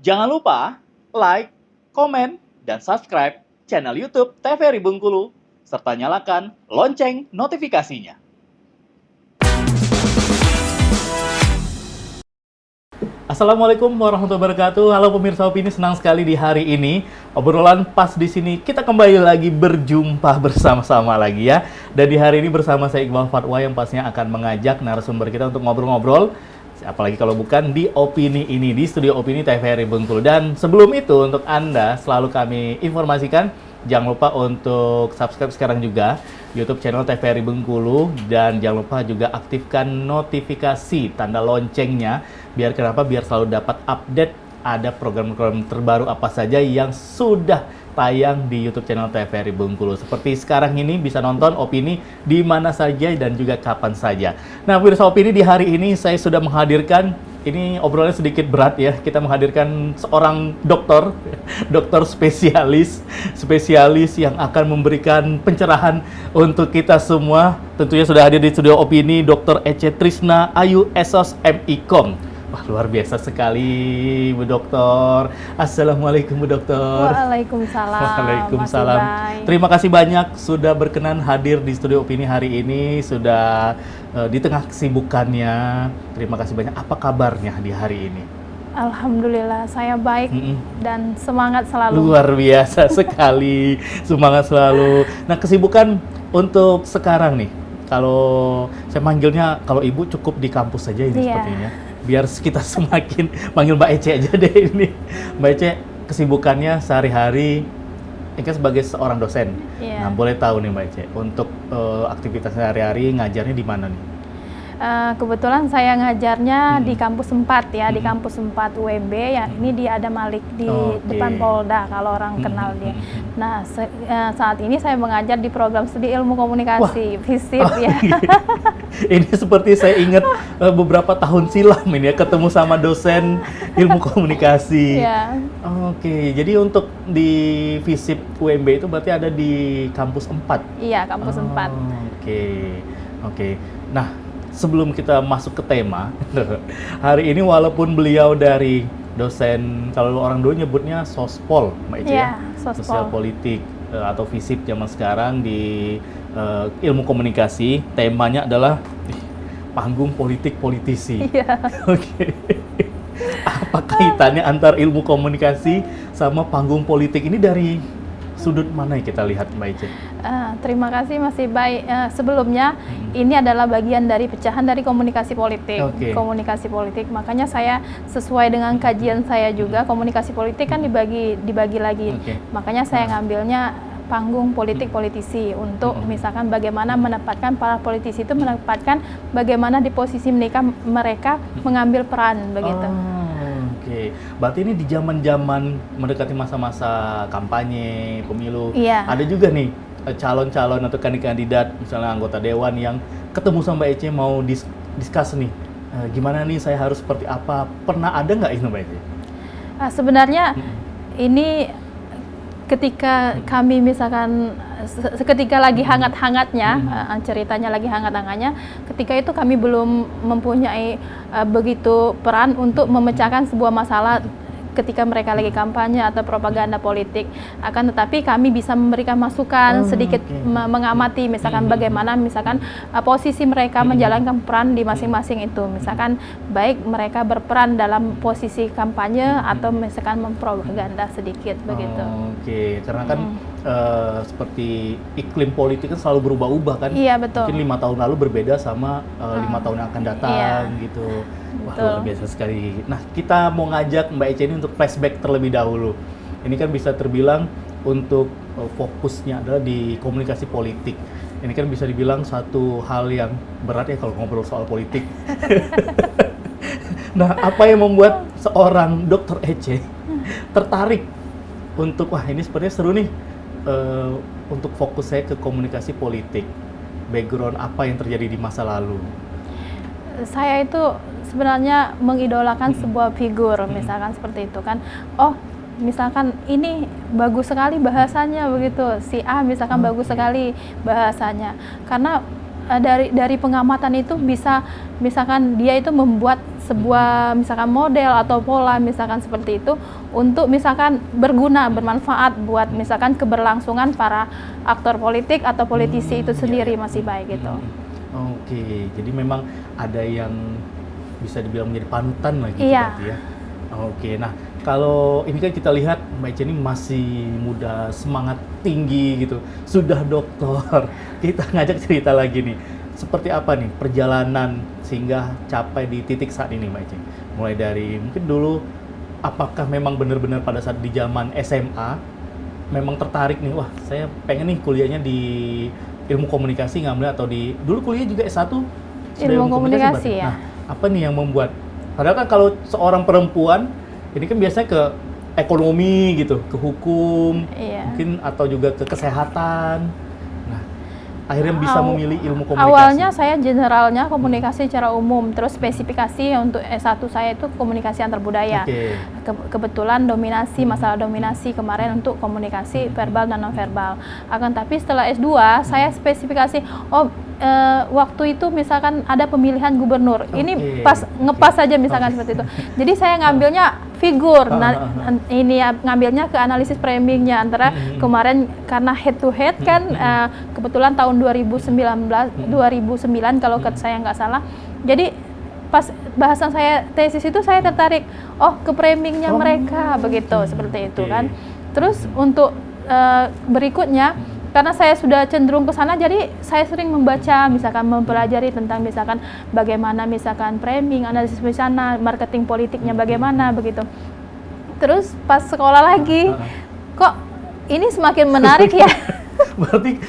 Jangan lupa like, komen, dan subscribe channel YouTube TVRI Bengkulu, serta nyalakan lonceng notifikasinya. Assalamualaikum warahmatullahi wabarakatuh. Halo pemirsa Opini, senang sekali di hari ini obrolan pas di sini kita kembali lagi berjumpa bersama-sama lagi ya. Dan di hari ini bersama saya Iqbal Fatwa yang pastinya akan mengajak narasumber kita untuk ngobrol-ngobrol. Apalagi kalau bukan di Opini ini, di studio Opini TVRI Bengkulu. Dan sebelum itu untuk Anda selalu kami informasikan, jangan lupa untuk subscribe sekarang juga YouTube channel TVRI Bengkulu, dan jangan lupa juga aktifkan notifikasi tanda loncengnya biar kenapa? Biar selalu dapat update ada program-program terbaru apa saja yang sudah tayang di YouTube channel TVRI Bengkulu. Seperti sekarang ini bisa nonton Opini di mana saja dan juga kapan saja. Nah, pemirsa Opini, di hari ini saya sudah menghadirkan, ini obrolannya sedikit berat ya. Kita menghadirkan seorang dokter spesialis yang akan memberikan pencerahan untuk kita semua. Tentunya sudah hadir di studio Opini Dr. Ece Trisna Ayu SOS MIKOM. Wah, luar biasa sekali Bu Dokter. Assalamualaikum Bu Dokter. Waalaikumsalam. Waalaikumsalam. Terima kasih banyak sudah berkenan hadir di studio Opini hari ini, sudah di tengah kesibukannya. Terima kasih banyak. Apa kabarnya di hari ini? Alhamdulillah, saya baik dan semangat selalu. Luar biasa sekali, semangat selalu. Nah, kesibukan untuk sekarang nih, kalau saya manggilnya, kalau Ibu cukup di kampus saja ini sepertinya. Biar kita semakin panggil Mbak Ece aja deh ini. Mbak Ece, kesibukannya sehari-hari ini kan sebagai seorang dosen. Nah, boleh tahu nih Mbak Ece, untuk aktivitas sehari-hari ngajarnya di mana nih? Kebetulan saya ngajarnya di kampus 4 ya, di kampus 4 UEB ya. Ini di Adam Malik di depan Polda kalau orang kenal dia. Nah, saat ini saya mengajar di program studi ilmu komunikasi, FISIP ya. Ini seperti saya ingat beberapa tahun silam ini ya, ketemu sama dosen ilmu komunikasi. Oke, jadi untuk di FISIP UMB itu berarti ada di kampus 4? Iya, kampus 4. Oke. Nah, sebelum kita masuk ke tema, hari ini walaupun beliau dari dosen, kalau orang dulu nyebutnya sospol, Mbak Ece ya, sosial politik atau FISIP zaman sekarang di ilmu komunikasi, temanya adalah panggung politik politisi. Oke. Apa kaitannya antar ilmu komunikasi sama panggung politik ini, dari sudut mana yang kita lihat Mbak Ece? Terima kasih masih baik. Sebelumnya ini adalah bagian dari pecahan dari komunikasi politik. Komunikasi politik, makanya saya sesuai dengan kajian saya juga, komunikasi politik kan dibagi lagi. Makanya saya ngambilnya panggung politik politisi untuk misalkan bagaimana menempatkan para politisi itu menempatkan bagaimana di posisi mereka mengambil peran begitu. Oke, berarti ini di zaman-zaman mendekati masa-masa kampanye, pemilu, ada juga nih calon-calon atau kandidat, misalnya anggota dewan yang ketemu sama Mbak Ece mau diskus nih, gimana nih saya harus seperti apa? Pernah ada nggak itu Mbak Ece? Sebenarnya ini ketika kami misalkan ketika lagi hangat-hangatnya, ceritanya lagi hangat-hangatnya, ketika itu kami belum mempunyai begitu peran untuk memecahkan sebuah masalah ketika mereka lagi kampanye atau propaganda politik. Akan tetapi kami bisa memberikan masukan, sedikit mengamati misalkan bagaimana misalkan posisi mereka menjalankan peran di masing-masing itu. Misalkan baik mereka berperan dalam posisi kampanye atau misalkan mempropaganda sedikit begitu. Karena kan seperti iklim politik kan selalu berubah-ubah kan. Iya, betul. Mungkin 5 tahun lalu berbeda sama 5 tahun yang akan datang gitu. Wah, luar biasa sekali. Nah, kita mau ngajak Mbak Ece ini untuk flashback terlebih dahulu. Ini kan bisa terbilang untuk fokusnya adalah di komunikasi politik. Ini kan bisa dibilang satu hal yang berat ya kalau ngobrol soal politik. Nah, apa yang membuat seorang Dr. Ece tertarik untuk, wah ini sepertinya seru nih, untuk fokus saya ke komunikasi politik? Background apa yang terjadi di masa lalu? Saya itu sebenarnya mengidolakan sebuah figur, misalkan seperti itu kan. Oh, misalkan ini bagus sekali bahasanya begitu, si A misalkan bagus sekali bahasanya, karena dari pengamatan itu bisa misalkan dia itu membuat sebuah misalkan model atau pola misalkan seperti itu untuk misalkan berguna, bermanfaat buat misalkan keberlangsungan para aktor politik atau politisi itu sendiri masih baik gitu. Oke, jadi memang ada yang bisa dibilang menjadi panutan lagi Iya. berarti ya. Oke, nah kalau ini kan kita lihat Mbak Ica ini masih muda, semangat tinggi gitu, sudah doktor. Kita ngajak cerita lagi nih, seperti apa nih perjalanan sehingga capai di titik saat ini Mbak Ica? Mulai dari mungkin dulu, apakah memang benar-benar pada saat di zaman SMA memang tertarik nih, wah saya pengen nih kuliahnya di ilmu komunikasi ngambil, atau di dulu kuliah juga S1 sudah Ilmu komunikasi berarti? ya. Nah, apa nih yang membuat, padahal kan kalau seorang perempuan ini kan biasanya ke ekonomi gitu, ke hukum, Iya. mungkin atau juga ke kesehatan. Nah, akhirnya bisa memilih ilmu komunikasi. Awalnya saya generalnya komunikasi secara umum, terus spesifikasi untuk S1 saya itu komunikasi antar budaya. Oke. Kebetulan dominasi, masalah dominasi kemarin untuk komunikasi verbal dan non-verbal. Akan tapi setelah S2 saya spesifikasi, waktu itu misalkan ada pemilihan gubernur. Ini pas ngepas saja misalkan seperti itu. Jadi saya ngambilnya figur. Ini ya, ngambilnya ke analisis framingnya antara kemarin karena head to head kan kebetulan tahun 2009 kalau saya nggak salah. Jadi pas bahasan saya tesis itu saya tertarik, ke framingnya mereka begitu, seperti itu kan. Terus untuk berikutnya, karena saya sudah cenderung ke sana, jadi saya sering membaca, misalkan mempelajari tentang misalkan bagaimana misalkan framing, analisis bencana, marketing politiknya bagaimana begitu. Terus pas sekolah lagi, kok ini semakin menarik ya. Berarti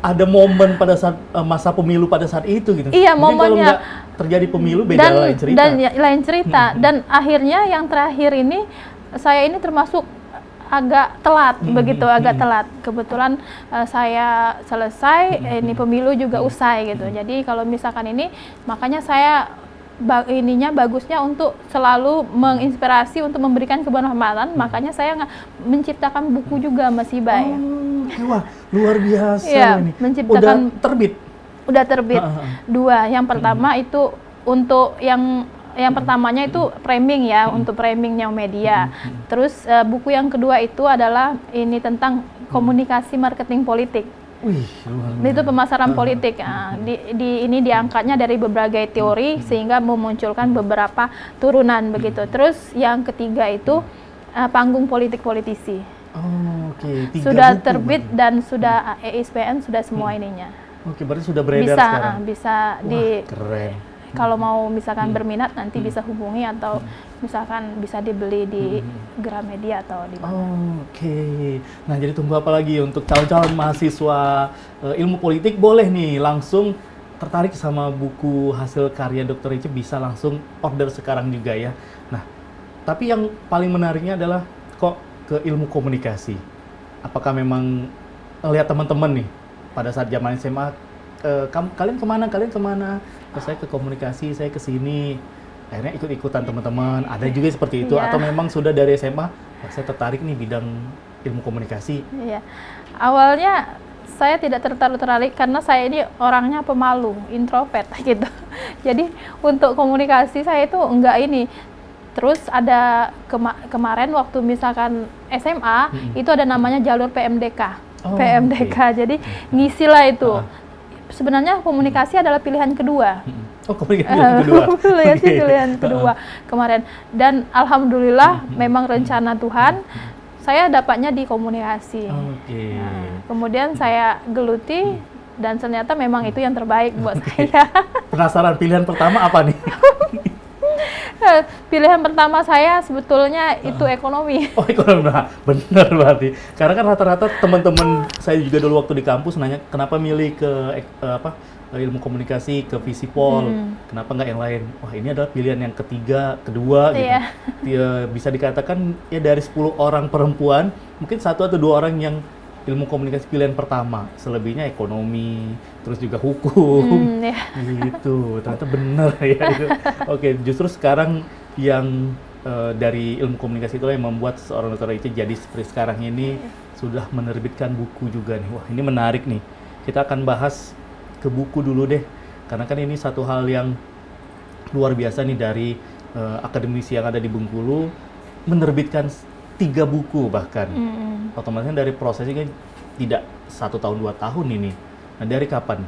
ada momen pada saat masa pemilu pada saat itu gitu. Iya, mungkin momennya. kalau nggak terjadi pemilu beda lain cerita. Lain cerita. Dan akhirnya yang terakhir ini saya ini termasuk agak telat begitu, agak telat. Kebetulan saya selesai, ini pemilu juga usai gitu. Jadi kalau misalkan ini, makanya saya bagusnya untuk selalu menginspirasi untuk memberikan kebermanfaatan. Makanya saya menciptakan buku juga Mas Iba ya. Wah, luar biasa ya, ini. Menciptakan, Udah terbit? Dua. Yang pertama itu untuk yang pertamanya itu framing ya, untuk framingnya media. Terus buku yang kedua itu adalah ini tentang komunikasi marketing politik. Wih, itu pemasaran politik. Ini diangkatnya dari berbagai teori sehingga memunculkan beberapa turunan begitu. Terus yang ketiga itu panggung politik politisi. Oke. Sudah terbit dan sudah ISBN, sudah semua ininya. Oke, berarti sudah beredar sekarang. Bisa. Wah, keren. Kalau mau misalkan berminat nanti bisa hubungi atau misalkan bisa dibeli di Gramedia atau di mana. Oke. Nah, jadi tunggu apa lagi untuk calon-calon mahasiswa ilmu politik, boleh nih langsung tertarik sama buku hasil karya Dr. Ica, bisa langsung order sekarang juga ya. Nah, tapi yang paling menariknya adalah kok ke ilmu komunikasi. Apakah memang lihat teman-teman nih pada saat zaman SMA, kalian kemana? Saya ke komunikasi, saya ke sini. Akhirnya ikut-ikutan teman-teman. Ada juga seperti itu, atau memang sudah dari SMA, saya tertarik nih bidang ilmu komunikasi. Iya. Awalnya saya tidak tertarik karena saya ini orangnya pemalu, introvert gitu. Jadi untuk komunikasi saya itu enggak ini. Terus ada kemarin waktu misalkan SMA, itu ada namanya jalur PMDK. Jadi ngisilah itu. Sebenarnya komunikasi adalah pilihan kedua. Pilihan kedua kemarin. Dan alhamdulillah memang rencana Tuhan, saya dapatnya di komunikasi. Kemudian saya geluti dan ternyata memang itu yang terbaik buat saya. Penasaran, pilihan pertama apa nih? Pilihan pertama saya sebetulnya itu ekonomi. Ekonomi, nah, benar berarti. Karena kan rata-rata teman-teman saya juga dulu waktu di kampus nanya kenapa milih ke ilmu komunikasi, ke Visipol, kenapa nggak yang lain? Wah, ini adalah pilihan yang kedua gitu. Ya, bisa dikatakan ya dari 10 orang perempuan, mungkin 1 atau 2 orang yang ilmu komunikasi pilihan pertama, selebihnya ekonomi, terus juga hukum, gitu. Ternyata benar ya itu. Oke, justru sekarang yang dari ilmu komunikasi itu yang membuat seorang Dr. Ica jadi seperti sekarang ini, sudah menerbitkan buku juga nih. Wah, ini menarik nih. Kita akan bahas ke buku dulu deh, karena kan ini satu hal yang luar biasa nih dari akademisi yang ada di Bengkulu menerbitkan 3 buku bahkan. Otomatis dari prosesnya kan tidak 1 tahun 2 tahun ini. Nah, dari kapan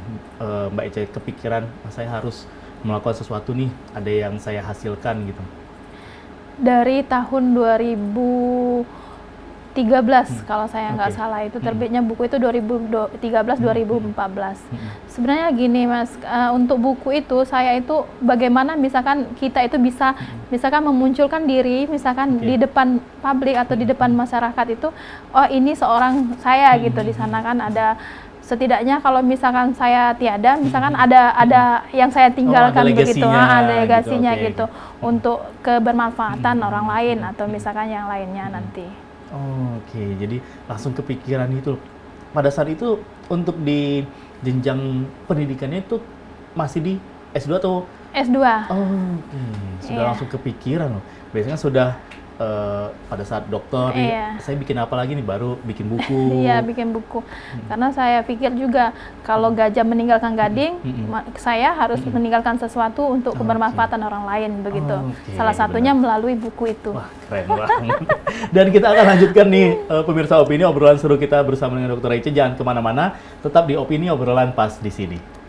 Mbak Eca kepikiran saya harus melakukan sesuatu nih, ada yang saya hasilkan gitu? Dari tahun 2013 kalau saya nggak salah, itu terbitnya buku itu 2013-2014. Sebenarnya gini Mas, untuk buku itu saya itu bagaimana misalkan kita itu bisa misalkan memunculkan diri misalkan di depan publik atau di depan masyarakat itu, oh ini seorang saya gitu, di sana kan ada setidaknya kalau misalkan saya tiada, misalkan ada yang saya tinggalkan begitu, ada legasinya gitu, untuk kebermanfaatan orang lain atau misalkan yang lainnya nanti. Oke, jadi langsung kepikiran itu. Pada saat itu untuk di jenjang pendidikannya itu masih di S2 atau? S2. Oke, sudah langsung kepikiran loh. Biasanya sudah pada saat dokter, saya bikin apa lagi nih, baru bikin buku. Iya, bikin buku. Karena saya pikir juga kalau gajah meninggalkan gading, saya harus meninggalkan sesuatu untuk kebermanfaatan orang lain begitu. Salah satunya melalui buku itu. Wah, keren banget. Dan kita akan lanjutkan nih pemirsa Opini, obrolan seru kita bersama dengan Dr. Eca. Jangan kemana-mana, tetap di Opini, obrolan pas di sini.